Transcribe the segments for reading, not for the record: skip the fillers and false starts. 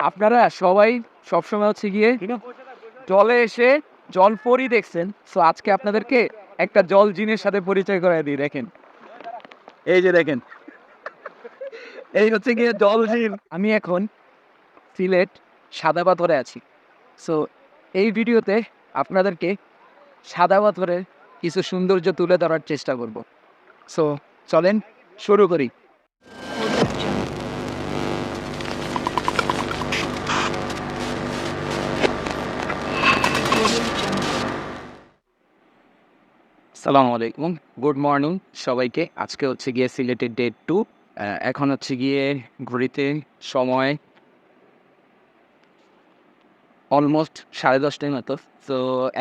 আপনারা সবাই সবসময় হচ্ছে গিয়ে জলে এসে জলপরি দেখছেন। সো আজকে আপনাদেরকে একটা জল জিনের সাথে পরিচয় করায় দিই। দেখেন, এই যে দেখেন, এই হচ্ছে গিয়ে জল জিন। আমি এখন সিলেট সাদা পাথরে আছি। সো এই ভিডিওতে আপনাদেরকে সাদা পাথরের কিছু সৌন্দর্য তুলে ধরার চেষ্টা করব। সো চলেন শুরু করি। আসসালামু আলাইকুম, গুড মর্নিং সবাইকে। আজকে হচ্ছে গিয়ে সিলেটের ডে 2। এখন হচ্ছে গিয়ে ঘড়িতে সময় অলমোস্ট 10:30টার মতো। তো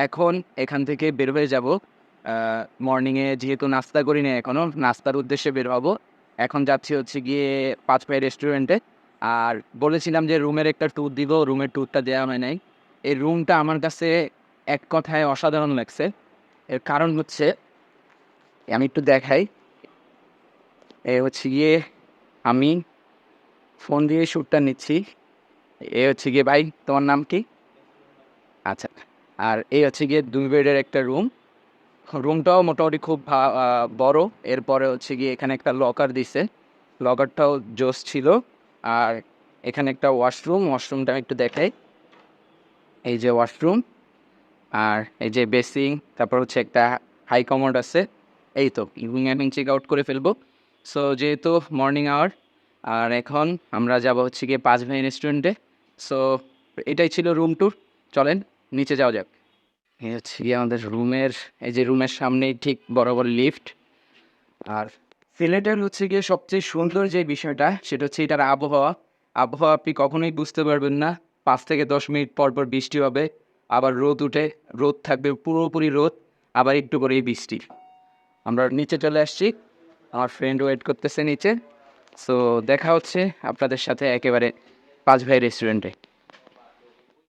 এখন এখান থেকে বের হয়ে যাব। মর্নিংয়ে যেহেতু নাস্তা করি না এখনও, নাস্তার উদ্দেশ্যে বের হব। এখন যাচ্ছি হচ্ছে গিয়ে পাঁচপাই রেস্টুরেন্টে। আর বলেছিলাম যে রুমের একটা ট্যুর দিব, রুমের ট্যুরটা দেওয়া হয় নাই। এই রুমটা আমার কাছে এক কথায় অসাধারণ লাগছে। এর কারণ হচ্ছে, আমি একটু দেখাই। এ হচ্ছে গিয়ে আমি ফোন দিয়ে শ্যুটটা নিচ্ছি। এ হচ্ছে গিয়ে, ভাই তোমার নাম কি? আচ্ছা। আর এই হচ্ছে গিয়ে 2 বেডের একটা রুম। রুমটাও মোটামুটি খুব বড়। এরপরে হচ্ছে গিয়ে এখানে একটা লকার দিছে, লকারটাও জোস ছিল। আর এখানে একটা ওয়াশরুমটা আমি একটু দেখাই। এই যে ওয়াশরুম, আর এই যে বেসিং, তারপর হচ্ছে একটা হাই কমোড আছে। এই তো ইভিনিং আমি চেক আউট করে ফেলবো। সো যেহেতু মর্নিং আওয়ার, আর এখন আমরা যাব হচ্ছে গিয়ে পাঁচ ভাই রেস্টুরেন্টে। সো এটাই ছিল রুম ট্যুর। চলেন নিচে যাওয়া যাক। এই হচ্ছে গিয়ে আমাদের রুমের, এই যে রুমের সামনেই ঠিক বরাবর লিফট। আর সিলেটের হচ্ছে গিয়ে সবচেয়ে সুন্দর যে বিষয়টা, সেটা হচ্ছে এটার আবহাওয়া। আবহাওয়া আপনি কখনোই বুঝতে পারবেন না। 5 থেকে 10 মিনিট পর পর বৃষ্টি হবে, আবার রোদ উঠে, রোদ থাকবে পুরোপুরি রোদ, আবার একটু করেই বৃষ্টি। আমরা নিচে চলে আসছি, আমার ফ্রেন্ড ওয়েট করতেছে নিচে। সো দেখা হচ্ছে আপনাদের সাথে একেবারে পাঁচ ভাই রেস্টুরেন্টে।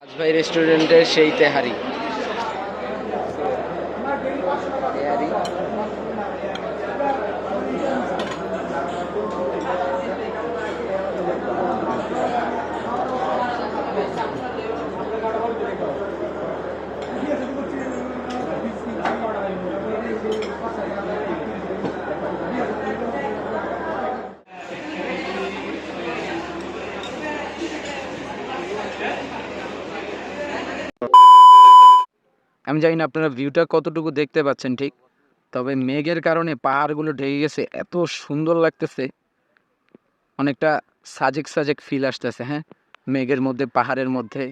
পাঁচ ভাই রেস্টুরেন্টের সেই তেহারি। আমি জানি না আপনারা ভিউটা কতটুকু দেখতে পাচ্ছেন ঠিক, তবে মেঘের কারণে পাহাড়গুলো ঢেকে গেছে, এত সুন্দর লাগতেছে। অনেকটা সাজেক সাজেক ফিল আসতেছে, হ্যাঁ, মেঘের মধ্যে, পাহাড়ের মধ্যে।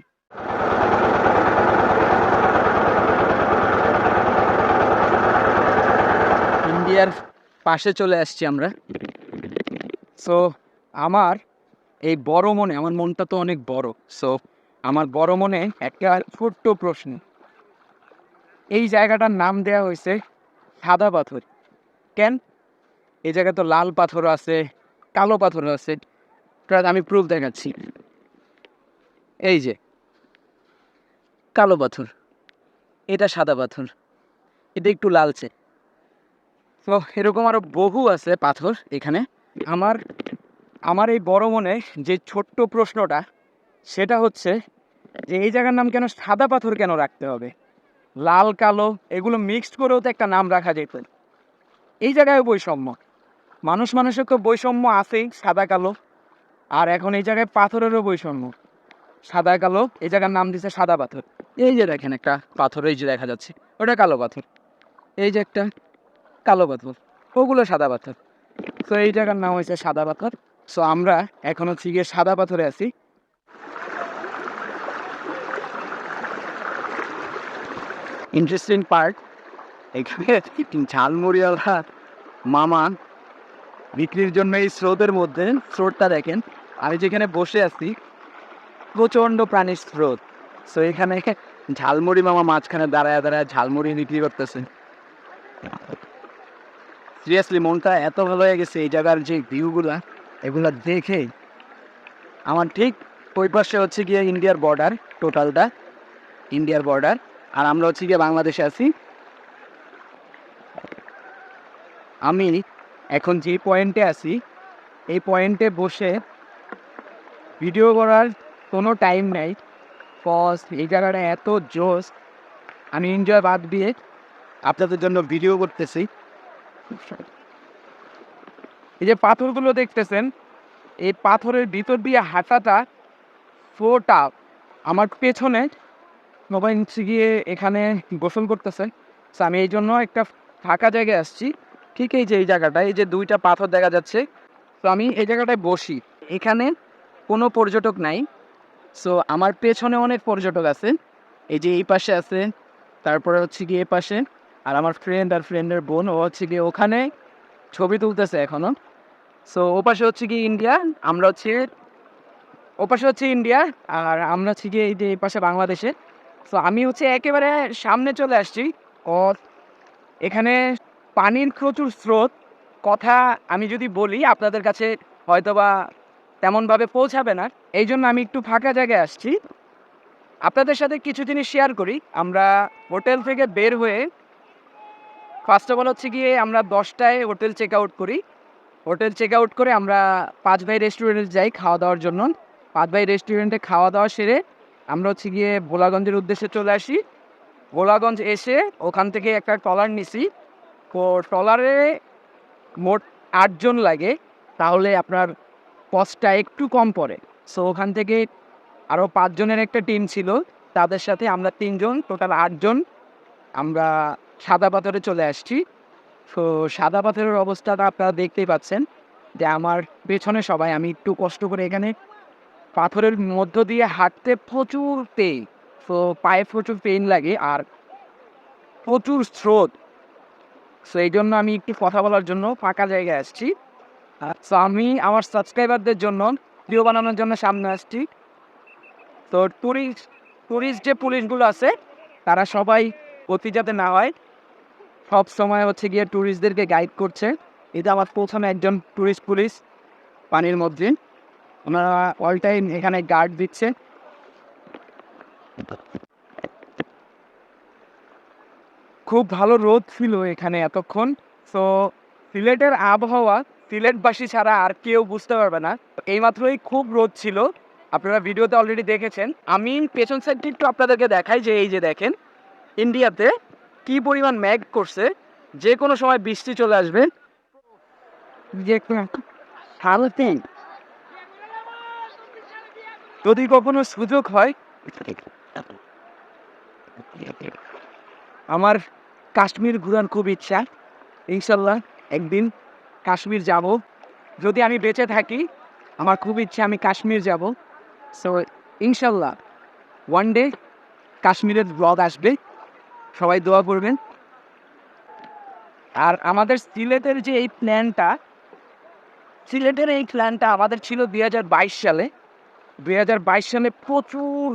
ইন্ডিয়ার পাশে চলে আসছি আমরা। সো আমার এই বড় মনে, আমার মনটা তো অনেক বড়। সো আমার বড় মনে একটা ছোট্ট প্রশ্ন। এই জায়গাটার নাম দেওয়া হয়েছে সাদা পাথর কেন? এই জায়গায় তো লাল পাথরও আছে, কালো পাথরও আছে। আমি প্রুফ দেখাচ্ছি। এই যে কালো পাথর, এটা সাদা পাথর, এটা একটু লালচে। তো এরকম আরো বহু আছে পাথর এখানে। আমার আমার এই বড় মনে যে ছোট্ট প্রশ্নটা, সেটা হচ্ছে যে এই জায়গার নাম কেন সাদা পাথর কেন রাখতে হবে? লাল কালো এগুলো মিক্সড করেও তো একটা নাম রাখা যেত। এই জায়গায় বৈষম্য, মানুষের তো বৈষম্য আছেই, সাদা কালো। আর এখন এই জায়গায় পাথরেরও বৈষম্য, সাদা কালো। এই জায়গার নাম দিছে সাদা পাথর। এই যে দেখেন একটা পাথর, এই যে দেখা যাচ্ছে, ওটা কালো পাথর। এই যে একটা কালো পাথর, ওগুলো সাদা পাথর। তো এই জায়গার নাম হয়েছে সাদা পাথর। সো আমরা এখন হচ্ছে গিয়ে সাদা পাথরে আছি। ইন্টারেস্টিং পার্ট, এখানে ঝালমুড়িওয়ালা মামা বিক্রির জন্য এই স্রোতের মধ্যে, স্রোতটা দেখেন, আমি যেখানে বসে আছি প্রচণ্ড প্রাণীর স্রোত। সো এখানে ঝালমুড়ি মামা মাঝখানে দাঁড়ায় দাঁড়ায় ঝালমুড়ি বিক্রি করতেছে। সিরিয়াসলি মনটা এত ভালো হয়ে গেছে এই জায়গার যে ভিউগুলা, এগুলা দেখে। আমার ঠিক ওই পাশে হচ্ছে গিয়ে ইন্ডিয়ার বর্ডার, টোটালটা ইন্ডিয়ার বর্ডার। আর আমরা হচ্ছে গিয়ে বাংলাদেশে আছি। আমি এখন যে পয়েন্টে আছি, এই পয়েন্টে বসে ভিডিও করার কোনো টাইম নেই। কজ এই জায়গাটা এত জোস, আমি এনজয় বাদ দিয়ে আপনাদের জন্য ভিডিও করতেছি। এই যে পাথরগুলো দেখতেছেন, এই পাথরের ভিতর দিয়ে হাঁটাটা সো টাফ। আমার পেছনে সবাই নিচে গিয়ে এখানে গোসল করতেছে। সো আমি এই জন্য একটা ফাঁকা জায়গায় আসছি, ঠিক এই যে এই জায়গাটায়, এই যে দুইটা পাথর দেখা যাচ্ছে। তো আমি এই জায়গাটায় বসি, এখানে কোনো পর্যটক নাই। সো আমার পেছনে অনেক পর্যটক আছে, এই যে এই পাশে আছে, তারপরে হচ্ছে গিয়ে এ পাশে। আর আমার ফ্রেন্ড আর ফ্রেন্ডের বোন, ও হচ্ছে গিয়ে ওখানে ছবি তুলতেছে এখনো। সো ও পাশে হচ্ছে গিয়ে ইন্ডিয়া, আমরা হচ্ছে ও পাশে হচ্ছে ইন্ডিয়া, আর আমরা হচ্ছে গিয়ে এই যে এই পাশে বাংলাদেশে। সো আমি হচ্ছে একেবারে সামনে চলে আসছি। ও এখানে পানির প্রচুর স্রোত, কথা আমি যদি বলি আপনাদের কাছে হয়তোবা তেমনভাবে পৌঁছাবে না, এই জন্য আমি একটু ফাঁকা জায়গায় আসছি। আপনাদের সাথে কিছু জিনিস শেয়ার করি। আমরা হোটেল থেকে বের হয়ে ফার্স্ট অফ অল হচ্ছে গিয়ে আমরা 10টায় হোটেল চেক আউট করি। হোটেল চেক আউট করে আমরা 5 ভাই রেস্টুরেন্টে যাই খাওয়া দাওয়ার জন্য। 5 ভাই রেস্টুরেন্টে খাওয়া দাওয়া সেরে আমরা হচ্ছে গিয়ে ভোলাগঞ্জের উদ্দেশ্যে চলে আসি। ভোলাগঞ্জ এসে ওখান থেকে একটা ট্রলার নিছি। তো ট্রলারে মোট 8 জন লাগে, তাহলে আপনার কস্টটা একটু কম পড়ে। সো ওখান থেকে আরও 5 জনের একটা টিম ছিল, তাদের সাথে আমরা 3 জন, টোটাল 8 জন আমরা সাদা পাথরে চলে আসছি। তো সাদা পাথরের অবস্থাটা আপনারা দেখতেই পাচ্ছেন যে আমার পেছনে সবাই, আমি একটু কষ্ট করে এখানে পাথরের মধ্য দিয়ে হাঁটতে প্রচুর পেইন। তো পায়ে প্রচুর পেইন লাগে আর প্রচুর স্রোত। সো এই জন্য আমি একটু কথা বলার জন্য ফাঁকা জায়গায় আসছি। সো আমি আমার সাবস্ক্রাইবারদের জন্য ভিডিও বানানোর জন্য সামনে আসছি। তো টুরিস্ট যে পুলিশগুলো আছে তারা সবাই অতি যাতে না হয় সব সময় হচ্ছে গিয়ে ট্যুরিস্টদেরকে গাইড করছে। এটা আমার প্রথমে একজন ট্যুরিস্ট পুলিশ পানির মধ্যে, ওনারা অল টাইম এখানে গার্ড দিচ্ছে। খুব ভালো রোদ ছিল এখানে এতক্ষণ। সো সিলেটের আবহাওয়া সিলেটবাসী ছাড়া আর কেউ বুঝতে পারবে না। এইমাত্রই খুব রোদ ছিল, আপনারা ভিডিওতে অলরেডি দেখেছেন। আমি পেছন সাইডটি একটু আপনাদেরকে দেখাই, যে এই যে দেখেন ইন্ডিয়াতে কি পরিমাণ ম্যাগ করছে, যে কোনো সময় বৃষ্টি চলে আসবে। যে যদি কখনো সুযোগ হয়, আমার কাশ্মীর ঘোরার খুব ইচ্ছা। ইনশাল্লাহ একদিন কাশ্মীর যাব, যদি আমি বেঁচে থাকি। আমার খুব ইচ্ছা আমি কাশ্মীর যাব। সো ইনশাল্লাহ ওয়ান ডে কাশ্মীরের ব্লগ আসবে, সবাই দোয়া করবেন। আর আমাদের সিলেটের এই প্ল্যানটা আমাদের ছিল 2022 সালে। 2022 সালে প্রচুর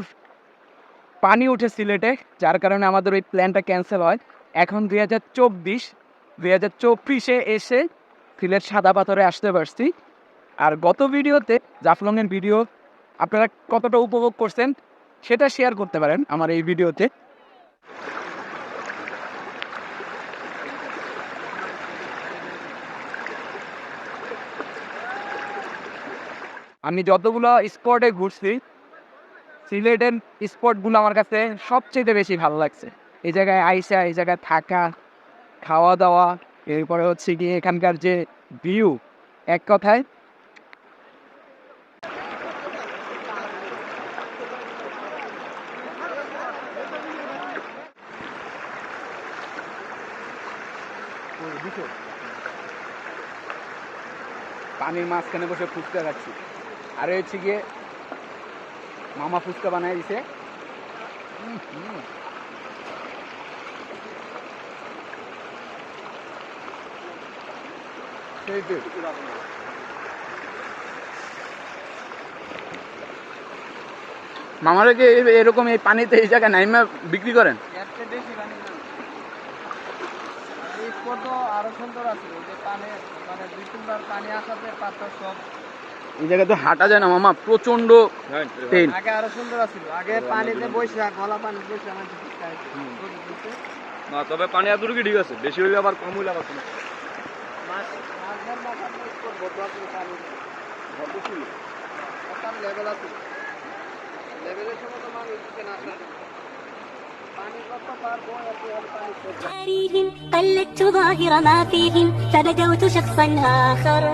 পানি ওঠে সিলেটে, যার কারণে আমাদের ওই প্ল্যানটা ক্যান্সেল হয়। এখন 2024 এসে সিলেট সাদা পাথরে আসতে পারছি। আর গত ভিডিওতে জাফলংয়ের ভিডিও আপনারা কতটা উপভোগ করছেন সেটা শেয়ার করতে পারেন আমার এই ভিডিওতে। আমি যতগুলো স্পটে ঘুরছি, সিলেটের স্পটগুলো আমার কাছে সবচেয়ে বেশি ভালো লাগছে। এই জায়গায় আইসা, এই জায়গায় থাকা, খাওয়া দাওয়া, এরপরে হচ্ছে গিয়ে এখানকার যে ভিউ, এক কথায় পানির মাঝখানে বসে ফুচকা খাচ্ছি। আর হচ্ছে গিয়ে মামা ফুচকা বানাই দিছে। মামারা কি এরকম এই পানিতে এই জায়গায় নাইমা বিক্রি করেন? এই জায়গায় তো হাঁটা যায় না মামা, প্রচন্ড তেল। আগে আরো সুন্দর ছিল, আগে পানিতে বসে গলা পানি বসে আমার না, তবে পানি এতটুকু ঠিক আছে, বেশি হইলে আবার কম হইলে আবার কোনো লেভেল আছে। লেভেলের সময় তো মানুষ দিচ্ছে না আসার জন্য। পানি কত পারবো এত পানি করতে عليهم قلدت ظاهر ما فيهم فبدوت شخصا آخر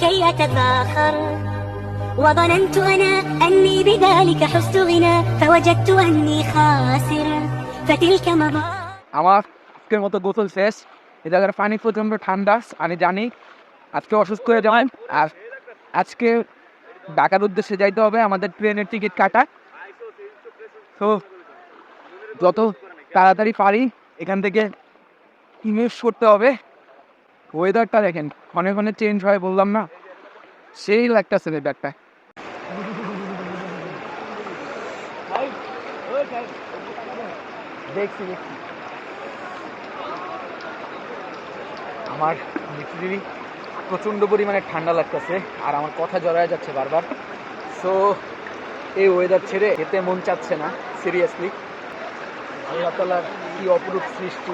كي أتفاخر وظننت أنا أني بذلك حزت غنى فوجدت أني خاسر فتلك مضى আমার আজকের মতো গোসল শেষ। এই জায়গার পানি প্রচণ্ড ঠান্ডা, আমি জানি আজকে অসুস্থ হয়ে যাবেন। আর আজকে ঢাকার উদ্দেশ্যে যাইতে হবে, আমাদের ট্রেনের টিকিট কাটা। তো যত তাড়াতাড়ি পারি এখান থেকে ইনভেস্ট করতে হবে। ওয়েদারটা দেখেন ক্ষণে ক্ষণে চেঞ্জ হয়, বললাম না, সেই লাগতেছে ওয়েদারটা। দেখছি আমার লিটারেলি প্রচণ্ড পরিমাণে ঠান্ডা লাগতেছে আর আমার কথা জড়ায় যাচ্ছে বারবার। সো এই ওয়েদার ছেড়ে যেতে মন চাচ্ছে না সিরিয়াসলি। আল্লাহ তাআলার কি অপরূপ সৃষ্টি।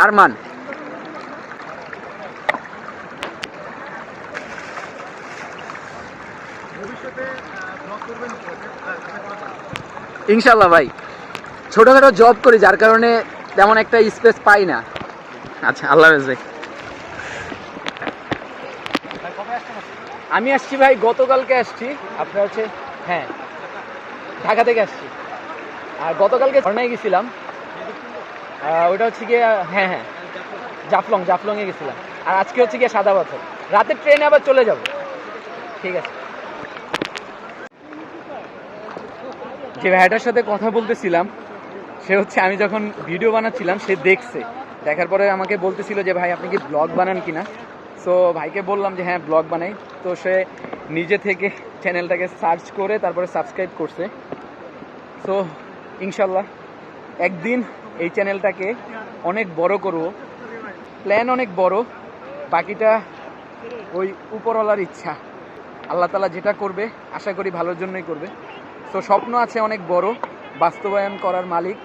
আরমান ইনশাল্লাহ ভাই, ছোটখাটো জব করি যার কারণে তেমন একটা স্পেস পাই না। আচ্ছা, আল্লাহ হাফেজ ভাই। আমি আসছি ভাই, গতকালকে আসছি। আপনার হচ্ছে হ্যাঁ ঢাকা থেকে আসছি। আর গতকালকে ঝর্ণায় গেছিলাম, ওটা হচ্ছে গিয়ে হ্যাঁ জাফলংয়ে গেছিলাম। আর আজকে হচ্ছে গিয়ে সাদা পাথর। রাতের ট্রেনে আবার চলে যাব। ঠিক আছে। যে ভাইটার সাথে কথা বলতেছিলাম সে হচ্ছে আমি যখন ভিডিও বানাচ্ছিলাম সে দেখছে, দেখার পরে আমাকে বলতেছিল যে ভাই আপনি কি ব্লগ বানান কিনা। সো ভাইকে বললাম যে হ্যাঁ ব্লগ বানাই। তো সে নিজে থেকে চ্যানেলটাকে সার্চ করে তারপরে সাবস্ক্রাইব করছে। সো ইনশাল্লাহ একদিন এই চ্যানেলটাকে অনেক বড় করব, প্ল্যান অনেক বড়, বাকিটা ওই উপরওয়ালার ইচ্ছা। আল্লাহ তাআলা যেটা করবে আশা করি ভালোর জন্যই করবে। তো স্বপ্ন আছে অনেক বড়, বাস্তবায়ন করার মালিক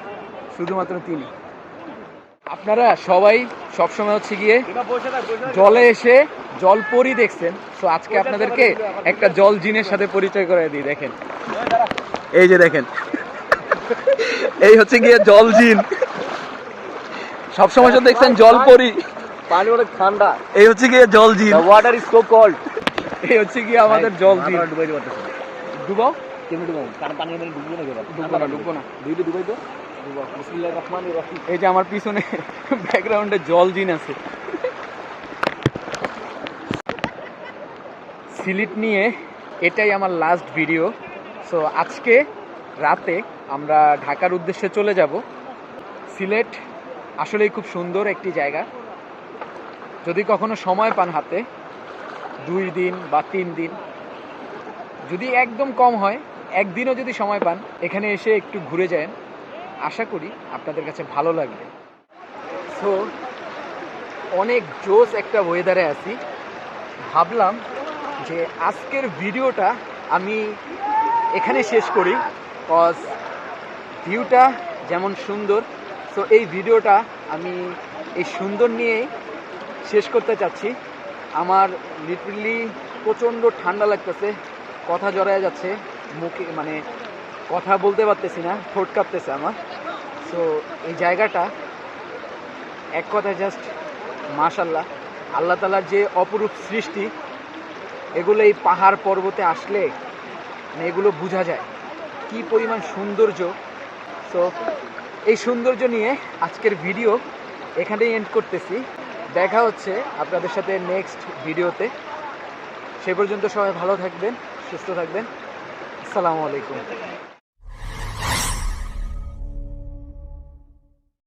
শুধুমাত্র তিনি। আপনারা সবাই সবসময় হচ্ছে গিয়ে জলে এসে জলপরি দেখছেন। তো আজকে আপনাদেরকে একটা জল জিনের সাথে পরিচয় করে দিই। দেখেন, এই যে দেখেন, এই হচ্ছে গিয়ে জল জিন। সবসময় তো দেখছেন জলপরি, পানি অনেক ঠান্ডা। এই হচ্ছে গিয়ে জল জিন। Water is so cold. এই হচ্ছে গিয়ে আমাদের জল জিন। ডুবাইতে পারতেছে না। ডুবাও? কেমনে ডুবাবো? কারণ পানি মানে ডুববো না কেন? ডুববো না। দুইটা ডুবাই তো ডুবাও। বিসমিল্লাহির রহমানির রহিম। এই যে আমার পিছনে ব্যাকগ্রাউন্ডে জল জিন আছে। সিলেট নিয়ে এটাই আমার লাস্ট ভিডিও। সো আজকে রাতে আমরা ঢাকার উদ্দেশ্যে চলে যাব। সিলেট আসলেই খুব সুন্দর একটি জায়গা। যদি কখনো সময় পান হাতে 2 দিন বা 3 দিন, যদি একদম কম হয় একদিনও যদি সময় পান, এখানে এসে একটু ঘুরে যান, আশা করি আপনাদের কাছে ভালো লাগবে। সো অনেক জোস একটা ওয়েদারে আছি। ভাবলাম যে আজকের ভিডিওটা আমি এখানে শেষ করি, কজ ভিউটা যেমন সুন্দর। সো এই ভিডিওটা আমি এই সুন্দর নিয়েই শেষ করতে চাচ্ছি। আমার লিটারেলি প্রচণ্ড ঠান্ডা লাগতেছে, কথা জড়ায় যাচ্ছে মুখে, মানে কথা বলতে পারতেছি না, ঠোঁট কাঁপতেছে আমার। সো এই জায়গাটা এক কথায় জাস্ট মাশাল্লাহ, আল্লাহ তাআলার যে অপরূপ সৃষ্টি, এগুলো এই পাহাড় পর্বতে আসলে মানে এগুলো বোঝা যায় কি পরিমাণ সৌন্দর্য। সো এই সৌন্দর্য নিয়ে আজকের ভিডিও এখানেই এন্ড করতেছি। দেখা হচ্ছে আপনাদের সাথে নেক্সট ভিডিওতে। সে পর্যন্ত সবাই ভালো থাকবেন, সুস্থ থাকবেন। আসসালামু আলাইকুম।